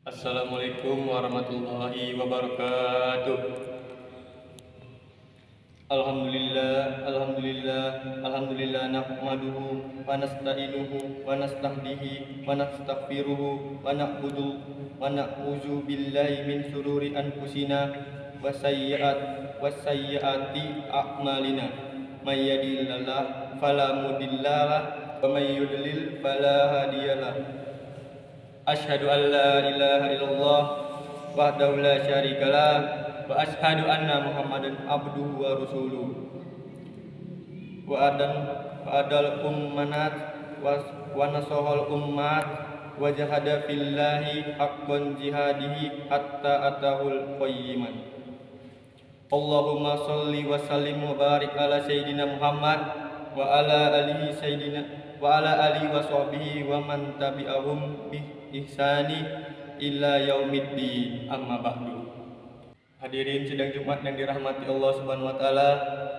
Assalamualaikum warahmatullahi wabarakatuh. Alhamdulillah nahmaduhu wa nasta'inuhu wa nastahdihi wa nastaghfiruhu wa na'udzu billahi min shururi anfusina wa sayyiati a'malina. May yahdihillahu fala mudhillalah wa may yudlil fala hadiyalah. Asyhadu an la ilaha illallah wahdahu la syarikalah wa asyhadu anna Muhammadan abduhu wa rasuluh. Wa adal ummanat wa nasahal ummat wa jahada fillahi haqqan jihadihi hatta atahul qayyiman. Allahumma shalli wa sallim wa barik ala sayyidina Muhammad wa ala alihi wa sahbihi wa man tabi'ahum bi ihsani illa yaumiddin, amma ba'du. Hadirin sidang Jumat yang dirahmati Allah Subhanahu wa taala,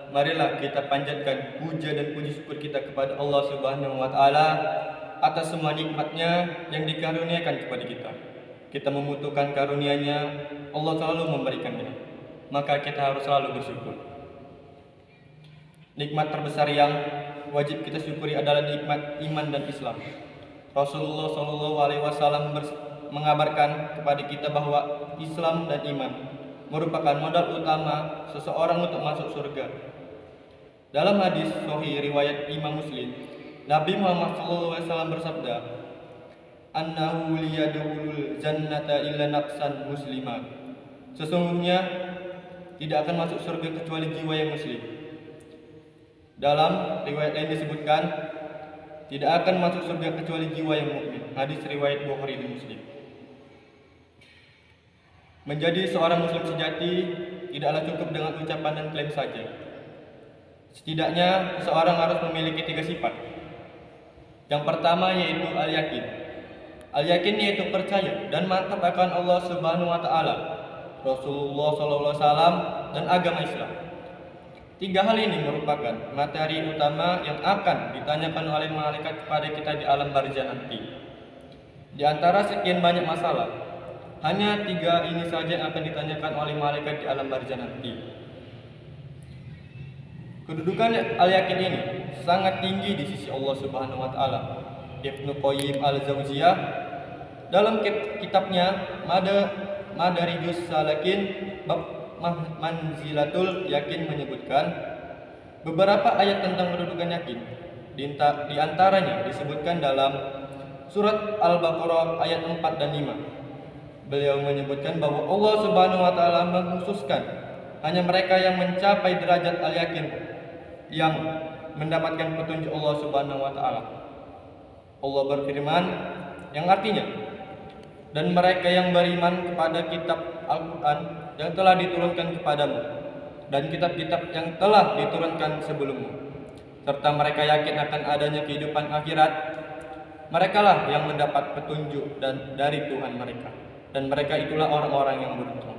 marilah kita panjatkan puja dan puji syukur kita kepada Allah Subhanahu wa taala atas semua nikmatnya yang dikaruniakan kepada kita. Kita membutuhkan karunia-Nya, Allah selalu memberikannya. Maka kita harus selalu bersyukur. Nikmat terbesar yang wajib kita syukuri adalah nikmat iman dan Islam. Rasulullah SAW mengabarkan kepada kita bahwa Islam dan iman merupakan modal utama seseorang untuk masuk surga. Dalam hadis sahih riwayat Imam Muslim, Nabi Muhammad SAW bersabda, "Annahu liyadkhulul jannata illa nafsan muslimah." Sesungguhnya tidak akan masuk surga kecuali jiwa yang muslim. Dalam riwayat lain disebutkan, tidak akan masuk surga kecuali jiwa yang mukmin. Hadis riwayat Bukhari dan Muslim. Menjadi seorang muslim sejati tidaklah cukup dengan ucapan dan klaim saja. Setidaknya seseorang harus memiliki 3 sifat. Yang pertama yaitu al-yakin. Al-yakin yaitu percaya dan mantap akan Allah Subhanahu wa taala, Rasulullah SAW dan agama Islam. 3 hal ini merupakan materi utama yang akan ditanyakan oleh malaikat kepada kita di alam barzah nanti. Di antara sekian banyak masalah, hanya 3 ini saja yang akan ditanyakan oleh malaikat di alam barzah nanti. Kedudukan al-yakin ini sangat tinggi di sisi Allah Subhanahu wa taala. Ibnu Qayyim al-Jauziyah dalam kitabnya Madarijus Salikin bab Manzilatul Yakin menyebutkan beberapa ayat tentang kedudukan yakin. Di antaranya disebutkan dalam surat Al-Baqarah ayat 4 dan 5. Beliau menyebutkan bahwa Allah Subhanahu wa taala mengkhususkan hanya mereka yang mencapai derajat al-yakin yang mendapatkan petunjuk Allah Subhanahu wa taala. Allah berfirman yang artinya, dan mereka yang beriman kepada kitab Al-Quran yang telah diturunkan kepadamu dan kitab-kitab yang telah diturunkan sebelummu, serta mereka yakin akan adanya kehidupan akhirat, merekalah yang mendapat petunjuk dari Tuhan mereka, dan mereka itulah orang-orang yang beruntung.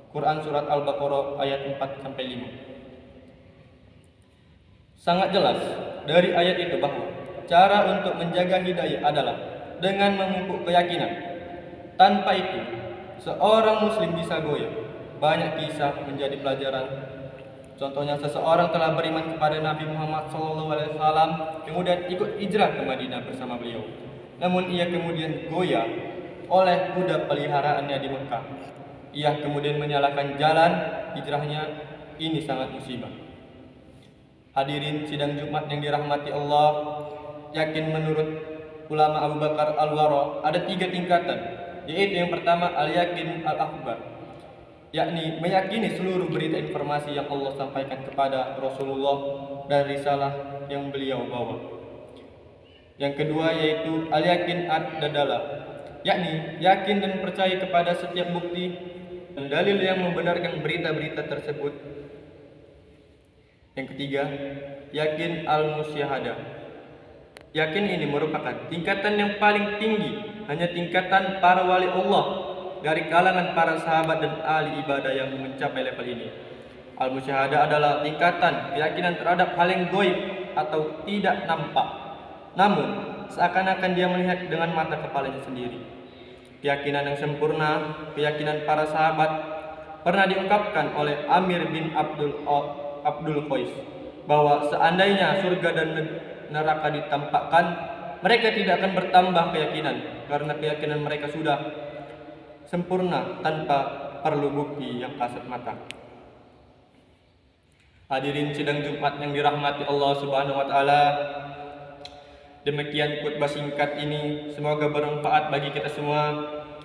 Quran surat Al-Baqarah ayat 4-5. Sangat jelas dari ayat itu bahwa cara untuk menjaga hidayah adalah dengan memupuk keyakinan. Tanpa itu, seorang muslim bisa goyah. Banyak kisah menjadi pelajaran. Contohnya, seseorang telah beriman kepada Nabi Muhammad SAW, kemudian ikut hijrah ke Madinah bersama beliau. Namun ia kemudian goyah oleh kuda peliharaannya di Mekah. Ia kemudian menyalahkan jalan hijrahnya. Ini sangat musibah. Hadirin sidang Jumat yang dirahmati Allah, yakin menurut ulama Abu Bakar Al-Wara ada 3 tingkatan, yaitu yang pertama al-yakin al-akbar, yakni meyakini seluruh berita informasi yang Allah sampaikan kepada Rasulullah dan risalah yang beliau bawa. Yang kedua yaitu al-yakin ad-dadalah, yakni yakin dan percaya kepada setiap bukti dan dalil yang membenarkan berita-berita tersebut. Yang ketiga, yakin al-musyahadah. Yakin ini merupakan tingkatan yang paling tinggi, hanya tingkatan para wali Allah dari kalangan para sahabat dan ahli ibadah yang mencapai level ini. Al-musyahadah adalah tingkatan keyakinan terhadap hal yang gaib atau tidak nampak, namun seakan-akan dia melihat dengan mata kepalanya sendiri. keyakinan yang sempurna, keyakinan para sahabat, pernah diungkapkan oleh Amir bin Abdul Qais bahwa seandainya surga dan neraka ditampakkan, mereka tidak akan bertambah keyakinan karena keyakinan mereka sudah sempurna tanpa perlu bukti yang kasat mata. Hadirin sidang Jumat yang dirahmati Allah Subhanahu wa taala. Demikian khutbah singkat ini, semoga bermanfaat bagi kita semua.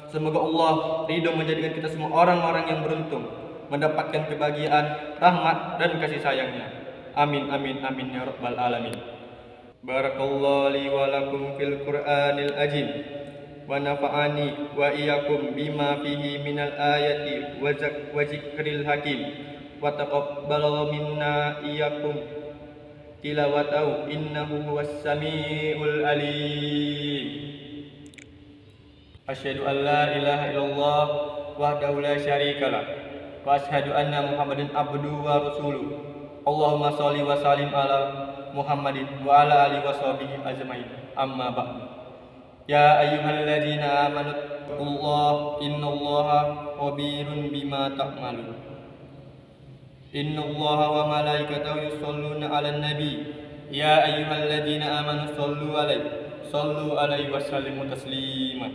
Semoga Allah ridho menjadikan kita semua orang-orang yang beruntung, mendapatkan kebahagiaan, rahmat dan kasih sayangnya. Amin amin amin ya rabbal alamin. Barakallahu li wa lakum fil Qur'anil azim wa nafa'ani wa iyyakum bima fihi minal ayati wa zikril hakim wa taqabbal minna iyyakum tilawatahu innahu huwas samiul alim. Asyhadu an la ilaha illallah wahdahu la syarikalah wa asyhadu anna Muhammadan abduhu wa rasuluh. Allahumma shalli wa sallim ala Muhammadin wa ala alihi wa sahbihi ajmain. Amma ba'du. Ya ayyuhalladzina amanu taqullaha innallaha khabirun bima ta'malun. Innallaha wa malaikatahu yusholluna 'alan nabi. Ya ayyuhalladzina amanu shallu 'alaihi wa sallimu taslima.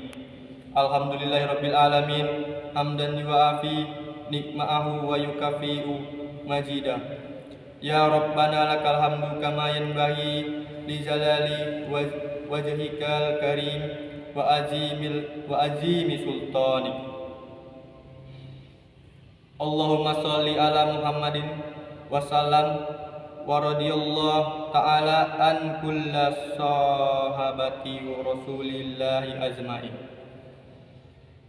Alhamdulillahirabbil alamin hamdan yuafi nikma'ahu wa yukafi'u majidah. Ya Rabbana lakal hamdu kama yanbaghi li jalali wajhikal karim wa azimi sultanik. Allahumma sholli ala Muhammadin wa sallam wa radiyallahu ta'ala an kulla sahabati wa rasulillahi ajmain.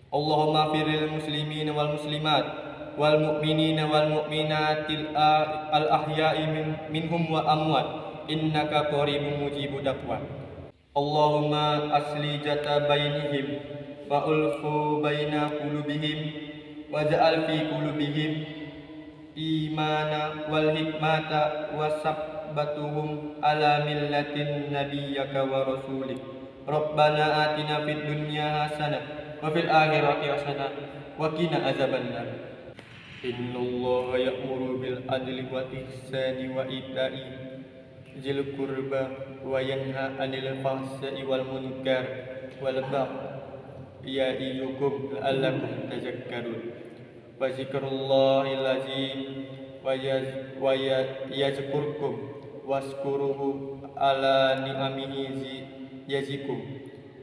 Allahumma firil muslimin wal muslimat wal mu'minina wal mu'minatil al ahya'i minhum wa amwat innaka qaribun mujibud da'wat. Allahumma asli jata bainihim wa ulfu baina qulubihim waj'al fi qulubihim imana wal hikmata wasabbatuhum ala millatin nabiyyaka wa rasulik. Rabbana atina fid dunya hasanah wa fil akhirati hasanah wa qina azabannar. Innallaha ya'muru bil adli wal ihsani wa ita'i dzil qurba wa yanha 'anil fahsya'i wal munkar wal baghi ya'izukum la'allakum tadhakkarun. Wa zikrul-Allahil azim wa yazkurkum waskuruhu ala ni'amihi yazikum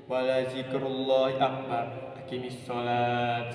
wa la zikrullahi akbar. Aqimis shalat.